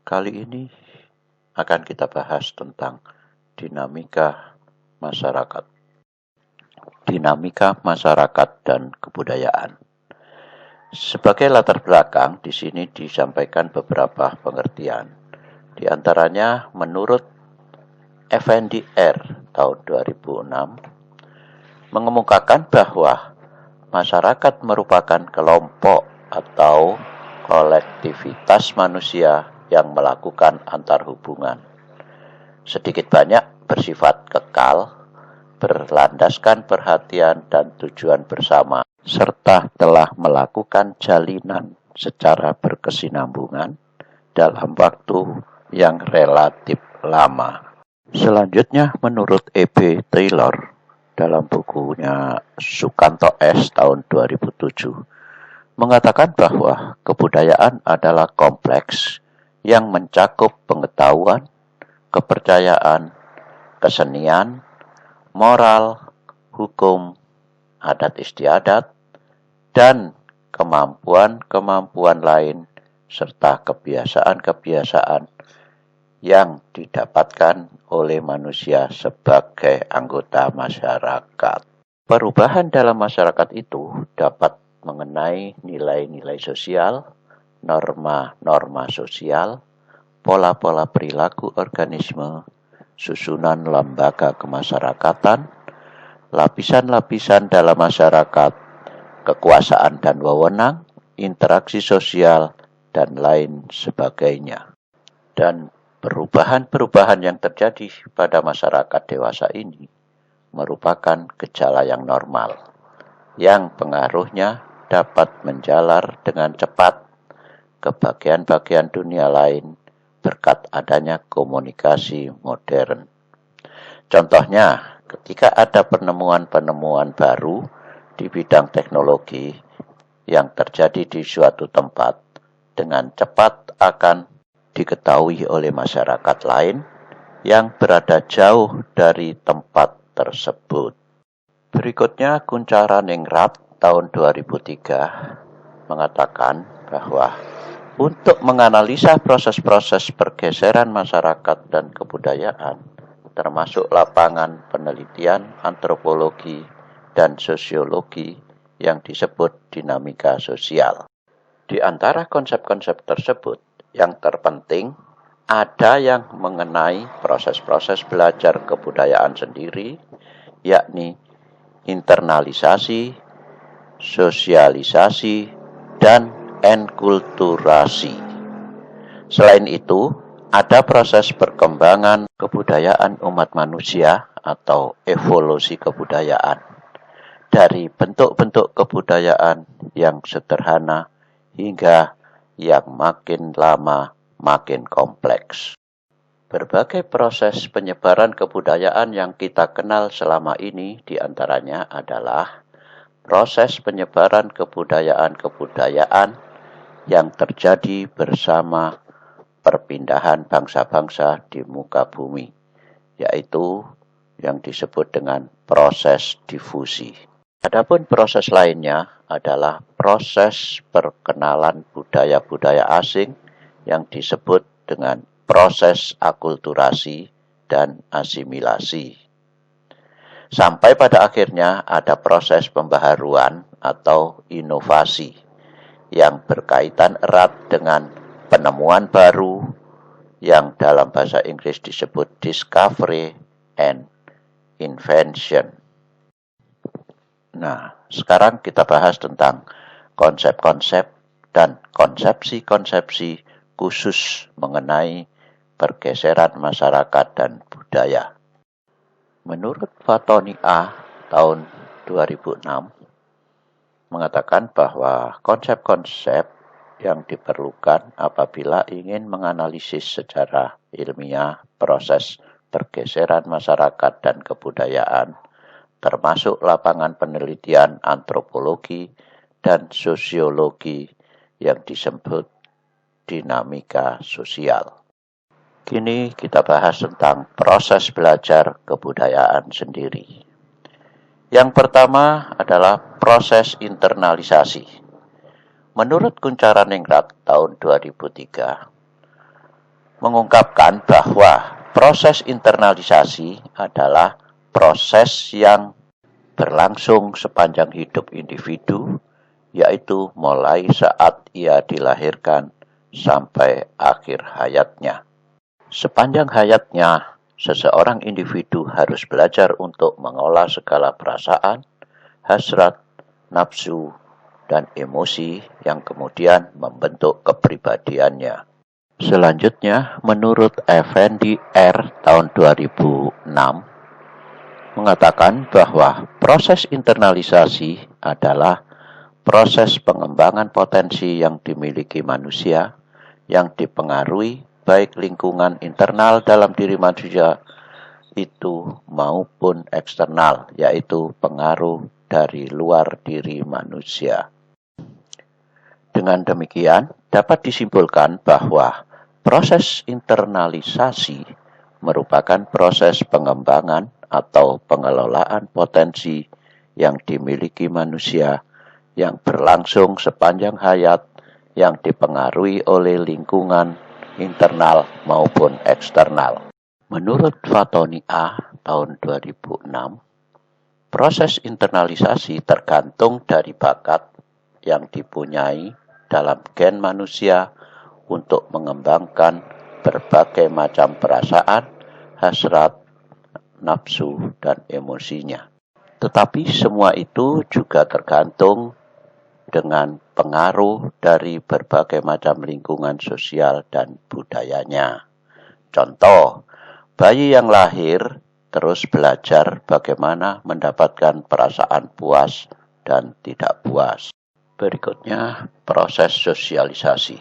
Kali ini akan kita bahas tentang dinamika masyarakat. Dinamika masyarakat dan kebudayaan. Sebagai latar belakang, di sini disampaikan beberapa pengertian. Di antaranya menurut FNDR tahun 2006 mengemukakan bahwa masyarakat merupakan kelompok atau kolektivitas manusia yang melakukan antarhubungan, sedikit banyak bersifat kekal, berlandaskan perhatian dan tujuan bersama, serta telah melakukan jalinan secara berkesinambungan dalam waktu yang relatif lama. Selanjutnya, menurut E.B. Taylor dalam bukunya Sukanto S. tahun 2007, mengatakan bahwa kebudayaan adalah kompleks yang mencakup pengetahuan, kepercayaan, kesenian, moral, hukum, adat istiadat, dan kemampuan-kemampuan lain serta kebiasaan-kebiasaan yang didapatkan oleh manusia sebagai anggota masyarakat. Perubahan dalam masyarakat itu dapat mengenai nilai-nilai sosial, norma-norma sosial, pola-pola perilaku organisme, susunan lembaga kemasyarakatan, lapisan-lapisan dalam masyarakat, kekuasaan dan wewenang, interaksi sosial, dan lain sebagainya. Dan perubahan-perubahan yang terjadi pada masyarakat dewasa ini merupakan gejala yang normal, yang pengaruhnya dapat menjalar dengan cepat ke bagian-bagian dunia lain berkat adanya komunikasi modern. Contohnya, ketika ada penemuan-penemuan baru di bidang teknologi yang terjadi di suatu tempat, dengan cepat akan diketahui oleh masyarakat lain yang berada jauh dari tempat tersebut. Berikutnya, Kuncharaningrat tahun 2003 mengatakan bahwa untuk menganalisa proses-proses pergeseran masyarakat dan kebudayaan, termasuk lapangan penelitian antropologi dan sosiologi yang disebut dinamika sosial. Di antara konsep-konsep tersebut, yang terpenting ada yang mengenai proses-proses belajar kebudayaan sendiri, yakni internalisasi, sosialisasi, dan enkulturasi. Selain itu, ada proses perkembangan kebudayaan umat manusia atau evolusi kebudayaan dari bentuk-bentuk kebudayaan yang sederhana hingga yang makin lama makin kompleks. Berbagai proses penyebaran kebudayaan yang kita kenal selama ini diantaranya adalah proses penyebaran kebudayaan-kebudayaan yang terjadi bersama perpindahan bangsa-bangsa di muka bumi, yaitu yang disebut dengan proses difusi. Adapun proses lainnya adalah proses perkenalan budaya-budaya asing yang disebut dengan proses akulturasi dan asimilasi. Sampai pada akhirnya ada proses pembaharuan atau inovasi yang berkaitan erat dengan penemuan baru yang dalam bahasa Inggris disebut discovery and invention. Nah, sekarang kita bahas tentang konsep-konsep dan konsepsi-konsepsi khusus mengenai pergeseran masyarakat dan budaya. Menurut Fatoni A. tahun 2006 mengatakan bahwa konsep-konsep yang diperlukan apabila ingin menganalisis secara ilmiah proses pergeseran masyarakat dan kebudayaan, termasuk lapangan penelitian antropologi dan sosiologi yang disebut dinamika sosial. Kini kita bahas tentang proses belajar kebudayaan sendiri. Yang pertama adalah proses internalisasi. Menurut Kuncharaningrat tahun 2003, mengungkapkan bahwa proses internalisasi adalah proses yang berlangsung sepanjang hidup individu, yaitu mulai saat ia dilahirkan sampai akhir hayatnya. Sepanjang hayatnya, seseorang individu harus belajar untuk mengolah segala perasaan, hasrat, nafsu, dan emosi yang kemudian membentuk kepribadiannya. Selanjutnya, menurut Effendi R. tahun 2006, mengatakan bahwa proses internalisasi adalah proses pengembangan potensi yang dimiliki manusia yang dipengaruhi baik lingkungan internal dalam diri manusia itu maupun eksternal, yaitu pengaruh dari luar diri manusia. Dengan demikian, dapat disimpulkan bahwa proses internalisasi merupakan proses pengembangan atau pengelolaan potensi yang dimiliki manusia yang berlangsung sepanjang hayat yang dipengaruhi oleh lingkungan internal maupun eksternal. Menurut Fatoni A. tahun 2006, proses internalisasi tergantung dari bakat yang dipunyai dalam gen manusia untuk mengembangkan berbagai macam perasaan, hasrat, nafsu, dan emosinya. Tetapi semua itu juga tergantung dengan pengaruh dari berbagai macam lingkungan sosial dan budayanya. Contoh, bayi yang lahir terus belajar bagaimana mendapatkan perasaan puas dan tidak puas. Berikutnya, proses sosialisasi.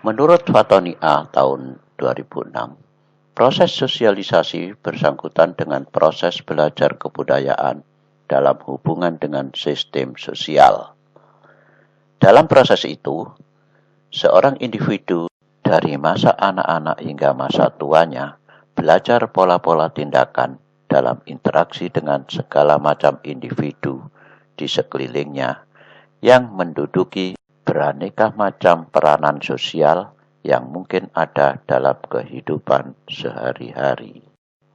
Menurut Fatoni A. tahun 2006, proses sosialisasi bersangkutan dengan proses belajar kebudayaan dalam hubungan dengan sistem sosial. Dalam proses itu, seorang individu dari masa anak-anak hingga masa tuanya belajar pola-pola tindakan dalam interaksi dengan segala macam individu di sekelilingnya yang menduduki beraneka macam peranan sosial yang mungkin ada dalam kehidupan sehari-hari.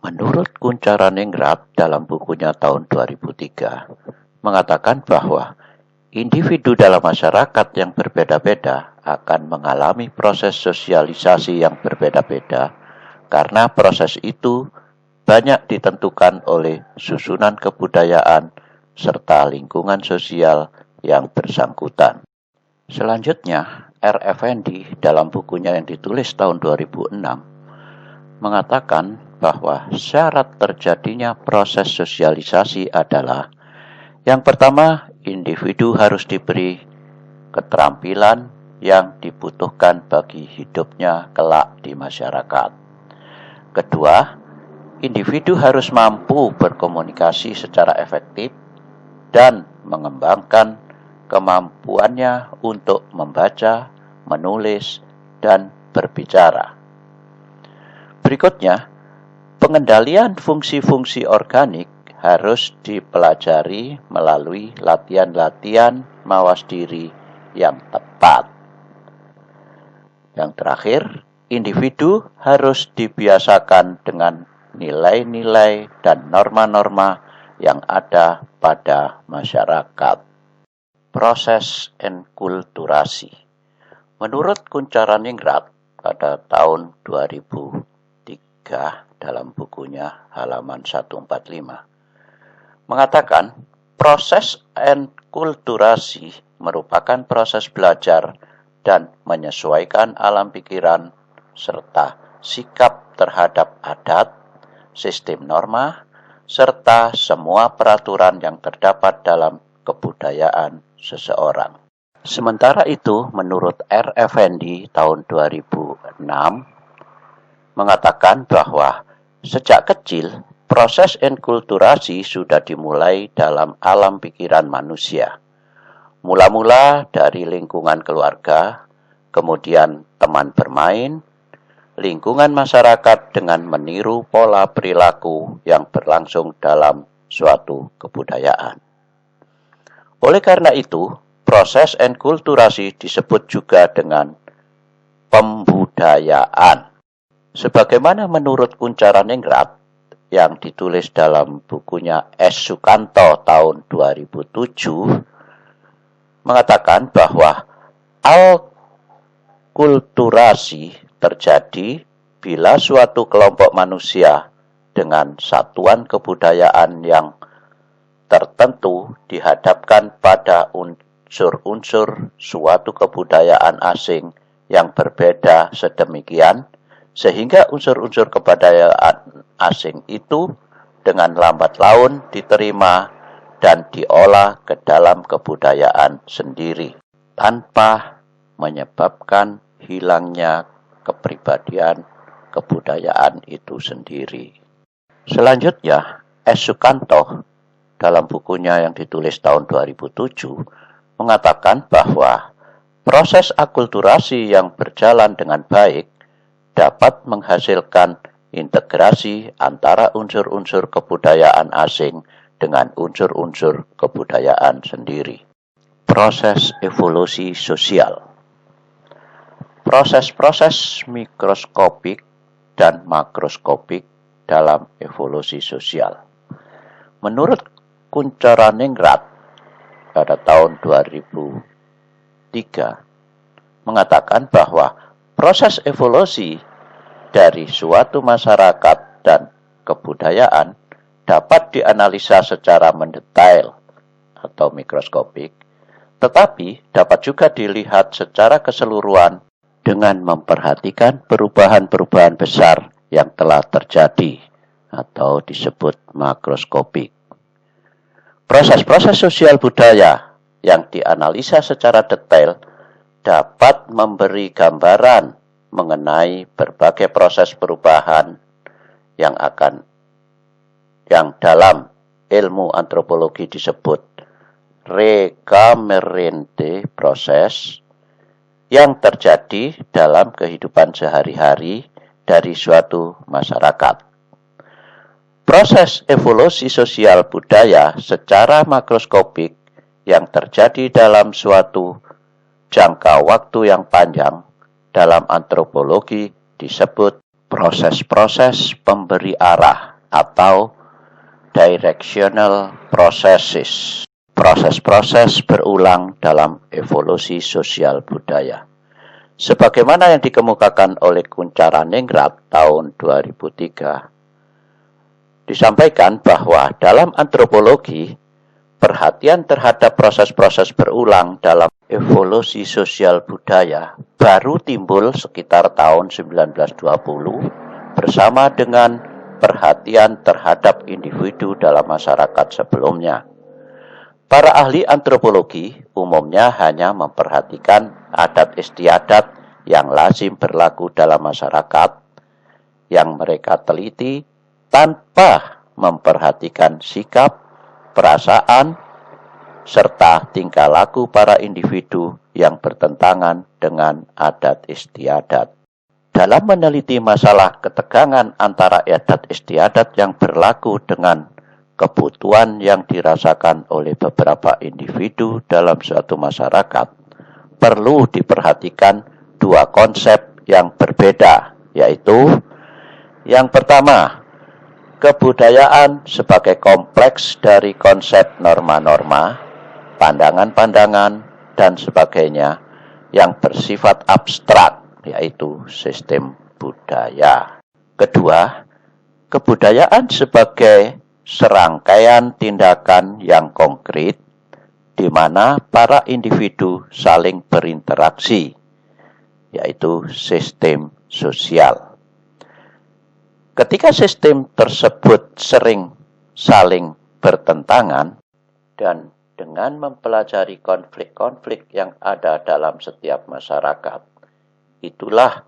Menurut Kuncharaningrat dalam bukunya tahun 2003, mengatakan bahwa individu dalam masyarakat yang berbeda-beda akan mengalami proses sosialisasi yang berbeda-beda karena proses itu banyak ditentukan oleh susunan kebudayaan serta lingkungan sosial yang bersangkutan. Selanjutnya, R. Effendi dalam bukunya yang ditulis tahun 2006 mengatakan bahwa syarat terjadinya proses sosialisasi adalah yang pertama, individu harus diberi keterampilan yang dibutuhkan bagi hidupnya kelak di masyarakat. Kedua, individu harus mampu berkomunikasi secara efektif dan mengembangkan kemampuannya untuk membaca, menulis, dan berbicara. Berikutnya, pengendalian fungsi-fungsi organik harus dipelajari melalui latihan-latihan mawas diri yang tepat. Yang terakhir, individu harus dibiasakan dengan nilai-nilai dan norma-norma yang ada pada masyarakat. Proses enkulturasi. Menurut Kuncharaningrat pada tahun 2003 dalam bukunya halaman 145, mengatakan proses enkulturasi merupakan proses belajar dan menyesuaikan alam pikiran serta sikap terhadap adat, sistem norma, serta semua peraturan yang terdapat dalam kebudayaan seseorang. Sementara itu, menurut R. Effendi tahun 2006 mengatakan bahwa sejak kecil proses enkulturasi sudah dimulai dalam alam pikiran manusia. Mula-mula dari lingkungan keluarga, kemudian teman bermain, lingkungan masyarakat dengan meniru pola perilaku yang berlangsung dalam suatu kebudayaan. Oleh karena itu, proses enkulturasi disebut juga dengan pembudayaan. Sebagaimana menurut Kuncharaningrat yang ditulis dalam bukunya S. Sukanto tahun 2007, mengatakan bahwa alkulturasi terjadi bila suatu kelompok manusia dengan satuan kebudayaan yang tertentu dihadapkan pada unsur-unsur suatu kebudayaan asing yang berbeda sedemikian, sehingga unsur-unsur kebudayaan asing itu dengan lambat laun diterima dan diolah ke dalam kebudayaan sendiri, tanpa menyebabkan hilangnya kepribadian kebudayaan itu sendiri. Selanjutnya, S. Sukanto dalam bukunya yang ditulis tahun 2007 mengatakan bahwa proses akulturasi yang berjalan dengan baik dapat menghasilkan integrasi antara unsur-unsur kebudayaan asing dengan unsur-unsur kebudayaan sendiri. Proses evolusi sosial. Proses-proses mikroskopik dan makroskopik dalam evolusi sosial. Menurut Kuncharaningrat pada tahun 2003 mengatakan bahwa proses evolusi dari suatu masyarakat dan kebudayaan dapat dianalisa secara mendetail atau mikroskopik, tetapi dapat juga dilihat secara keseluruhan dengan memperhatikan perubahan-perubahan besar yang telah terjadi atau disebut makroskopik. Proses-proses sosial budaya yang dianalisa secara detail dapat memberi gambaran mengenai berbagai proses perubahan yang dalam ilmu antropologi disebut recamerente proses yang terjadi dalam kehidupan sehari-hari dari suatu masyarakat. Proses evolusi sosial budaya secara makroskopik yang terjadi dalam suatu jangka waktu yang panjang dalam antropologi disebut proses-proses pemberi arah atau directional processes. Proses-proses berulang dalam evolusi sosial budaya. Sebagaimana yang dikemukakan oleh Kuncharaningrat tahun 2003, disampaikan bahwa dalam antropologi, perhatian terhadap proses-proses berulang dalam evolusi sosial budaya baru timbul sekitar tahun 1920 bersama dengan perhatian terhadap individu dalam masyarakat sebelumnya. Para ahli antropologi umumnya hanya memperhatikan adat istiadat yang lazim berlaku dalam masyarakat yang mereka teliti tanpa memperhatikan sikap, perasaan, serta tingkah laku para individu yang bertentangan dengan adat istiadat. Dalam meneliti masalah ketegangan antara adat istiadat yang berlaku dengan kebutuhan yang dirasakan oleh beberapa individu dalam suatu masyarakat, perlu diperhatikan dua konsep yang berbeda, yaitu yang pertama, kebudayaan sebagai kompleks dari konsep norma-norma, pandangan-pandangan, dan sebagainya yang bersifat abstrak, yaitu sistem budaya. Kedua, kebudayaan sebagai serangkaian tindakan yang konkret di mana para individu saling berinteraksi, yaitu sistem sosial. Ketika sistem tersebut sering saling bertentangan dan dengan mempelajari konflik-konflik yang ada dalam setiap masyarakat, itulah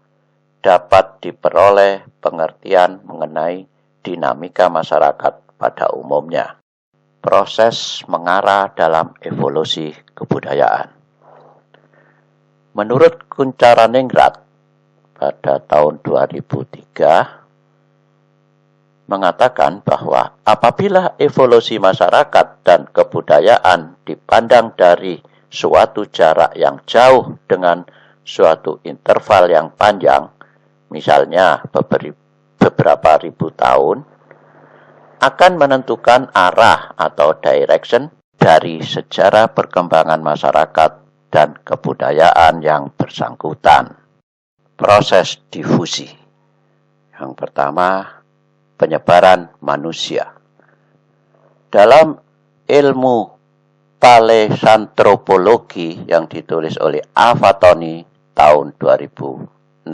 dapat diperoleh pengertian mengenai dinamika masyarakat pada umumnya. Proses mengarah dalam evolusi kebudayaan. Menurut Kuncharaningrat pada tahun 2003, mengatakan bahwa apabila evolusi masyarakat dan kebudayaan dipandang dari suatu jarak yang jauh dengan suatu interval yang panjang, misalnya beberapa ribu tahun, akan menentukan arah atau direction dari sejarah perkembangan masyarakat dan kebudayaan yang bersangkutan. Proses difusi. Yang pertama, penyebaran manusia. Dalam ilmu paleoantropologi yang ditulis oleh Afatoni tahun 2006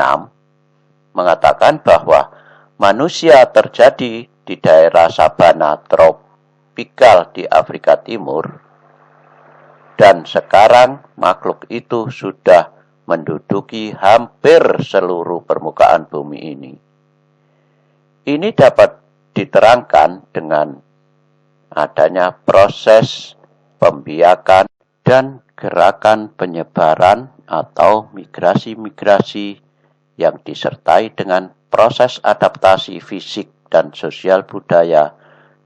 mengatakan bahwa manusia terjadi di daerah sabana tropikal di Afrika Timur, dan sekarang makhluk itu sudah menduduki hampir seluruh permukaan bumi ini. Ini dapat diterangkan dengan adanya proses pembiakan dan gerakan penyebaran atau migrasi-migrasi yang disertai dengan proses adaptasi fisik dan sosial budaya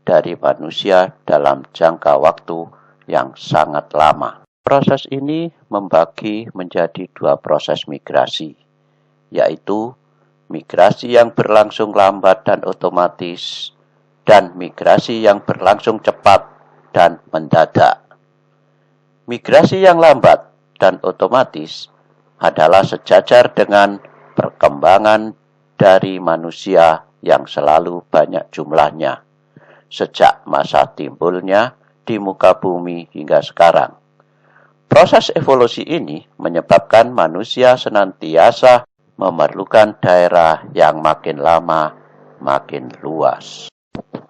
dari manusia dalam jangka waktu yang sangat lama. Proses ini membagi menjadi dua proses migrasi, yaitu migrasi yang berlangsung lambat dan otomatis, dan migrasi yang berlangsung cepat dan mendadak. Migrasi yang lambat dan otomatis adalah sejajar dengan perkembangan dari manusia yang selalu banyak jumlahnya sejak masa timbulnya di muka bumi hingga sekarang. Proses evolusi ini menyebabkan manusia senantiasa memerlukan daerah yang makin lama makin luas.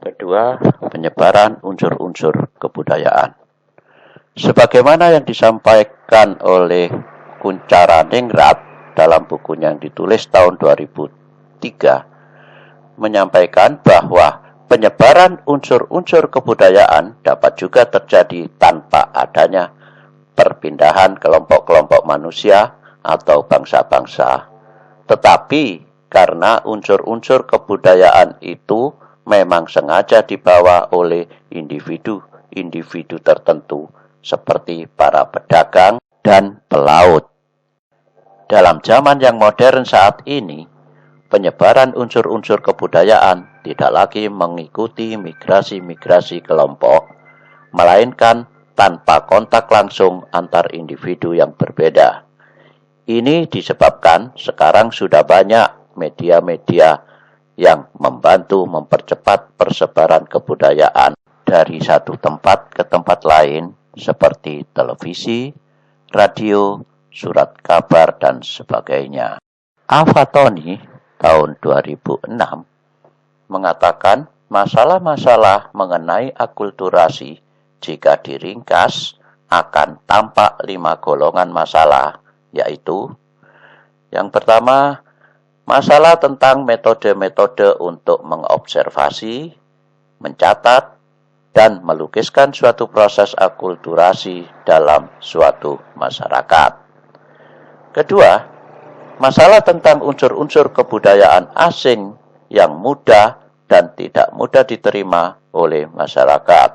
Kedua, penyebaran unsur-unsur kebudayaan. Sebagaimana yang disampaikan oleh Kuncharaningrat dalam bukunya yang ditulis tahun 2003, menyampaikan bahwa penyebaran unsur-unsur kebudayaan dapat juga terjadi tanpa adanya perpindahan kelompok-kelompok manusia atau bangsa-bangsa. Tetapi karena unsur-unsur kebudayaan itu memang sengaja dibawa oleh individu-individu tertentu seperti para pedagang dan pelaut. Dalam zaman yang modern saat ini, penyebaran unsur-unsur kebudayaan tidak lagi mengikuti migrasi-migrasi kelompok, melainkan tanpa kontak langsung antar individu yang berbeda. Ini disebabkan sekarang sudah banyak media-media yang membantu mempercepat persebaran kebudayaan dari satu tempat ke tempat lain seperti televisi, radio, surat kabar, dan sebagainya. Afatoni tahun 2006 mengatakan masalah-masalah mengenai akulturasi jika diringkas akan tampak 5 golongan masalah, yaitu yang pertama, masalah tentang metode-metode untuk mengobservasi, mencatat, dan melukiskan suatu proses akulturasi dalam suatu masyarakat. Kedua, masalah tentang unsur-unsur kebudayaan asing yang mudah dan tidak mudah diterima oleh masyarakat.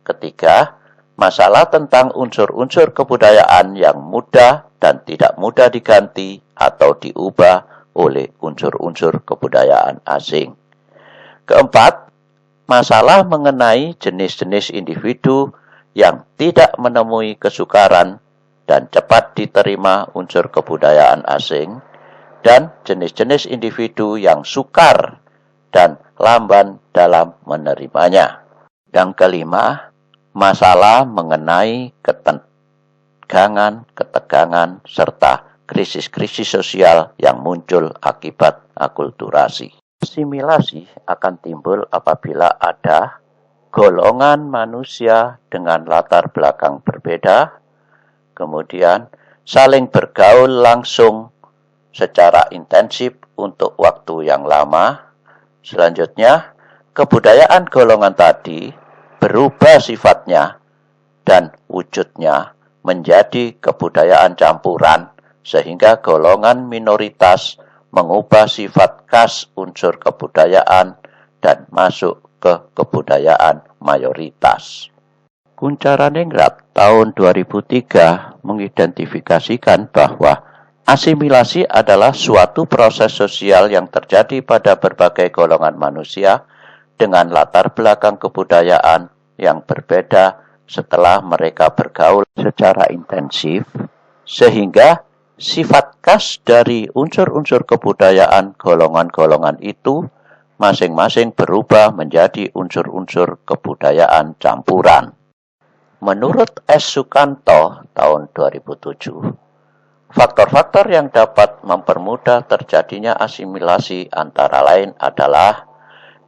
Ketiga, masalah tentang unsur-unsur kebudayaan yang mudah dan tidak mudah diganti atau diubah oleh unsur-unsur kebudayaan asing. Keempat, masalah mengenai jenis-jenis individu yang tidak menemui kesukaran dan cepat diterima unsur kebudayaan asing, dan jenis-jenis individu yang sukar dan lamban dalam menerimanya. Yang kelima, masalah mengenai ketegangan, serta krisis-krisis sosial yang muncul akibat akulturasi. Asimilasi akan timbul apabila ada golongan manusia dengan latar belakang berbeda, kemudian saling bergaul langsung secara intensif untuk waktu yang lama. Selanjutnya, kebudayaan golongan tadi berubah sifatnya dan wujudnya menjadi kebudayaan campuran, sehingga golongan minoritas mengubah sifat khas unsur kebudayaan dan masuk ke kebudayaan mayoritas. Kuncharaningrat tahun 2003 mengidentifikasikan bahwa Asimilasi adalah suatu proses sosial yang terjadi pada berbagai golongan manusia dengan latar belakang kebudayaan yang berbeda setelah mereka bergaul secara intensif, sehingga sifat khas dari unsur-unsur kebudayaan golongan-golongan itu masing-masing berubah menjadi unsur-unsur kebudayaan campuran. Menurut S. Sukanto tahun 2007, faktor-faktor yang dapat mempermudah terjadinya asimilasi antara lain adalah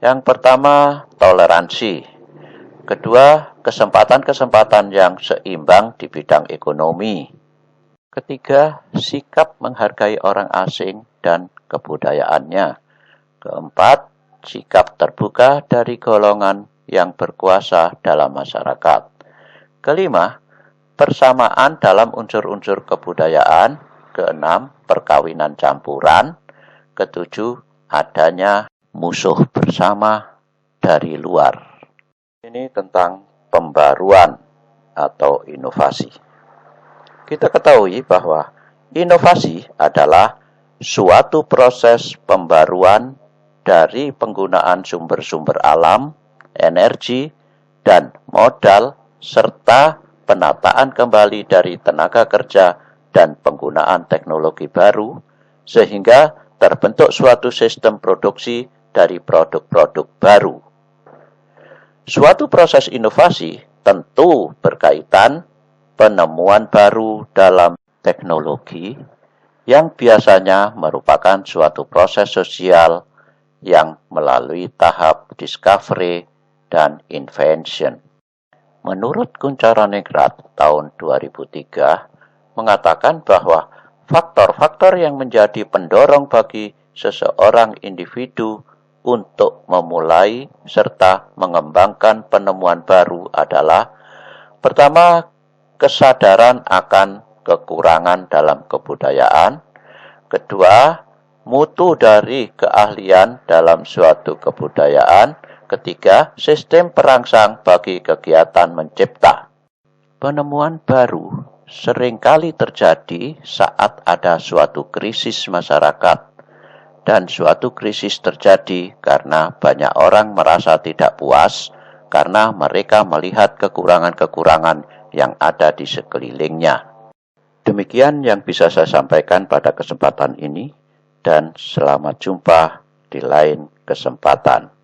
yang pertama, toleransi. Kedua, kesempatan-kesempatan yang seimbang di bidang ekonomi. Ketiga, sikap menghargai orang asing dan kebudayaannya. Keempat, sikap terbuka dari golongan yang berkuasa dalam masyarakat. Kelima, persamaan dalam unsur-unsur kebudayaan. Keenam, perkawinan campuran. Ketujuh, adanya musuh bersama dari luar. Ini tentang pembaruan atau inovasi. Kita ketahui bahwa inovasi adalah suatu proses pembaruan dari penggunaan sumber-sumber alam, energi, dan modal, serta penataan kembali dari tenaga kerja dan penggunaan teknologi baru, sehingga terbentuk suatu sistem produksi dari produk-produk baru. Suatu proses inovasi tentu berkaitan penemuan baru dalam teknologi yang biasanya merupakan suatu proses sosial yang melalui tahap discovery dan invention. Menurut Kuncharaningrat tahun 2003 mengatakan bahwa faktor-faktor yang menjadi pendorong bagi seseorang individu untuk memulai serta mengembangkan penemuan baru adalah pertama, kesadaran akan kekurangan dalam kebudayaan. Kedua, mutu dari keahlian dalam suatu kebudayaan. Ketiga, sistem perangsang bagi kegiatan mencipta. Penemuan baru seringkali terjadi saat ada suatu krisis masyarakat, dan suatu krisis terjadi karena banyak orang merasa tidak puas karena mereka melihat kekurangan-kekurangan yang ada di sekelilingnya. Demikian yang bisa saya sampaikan pada kesempatan ini, dan selamat jumpa di lain kesempatan.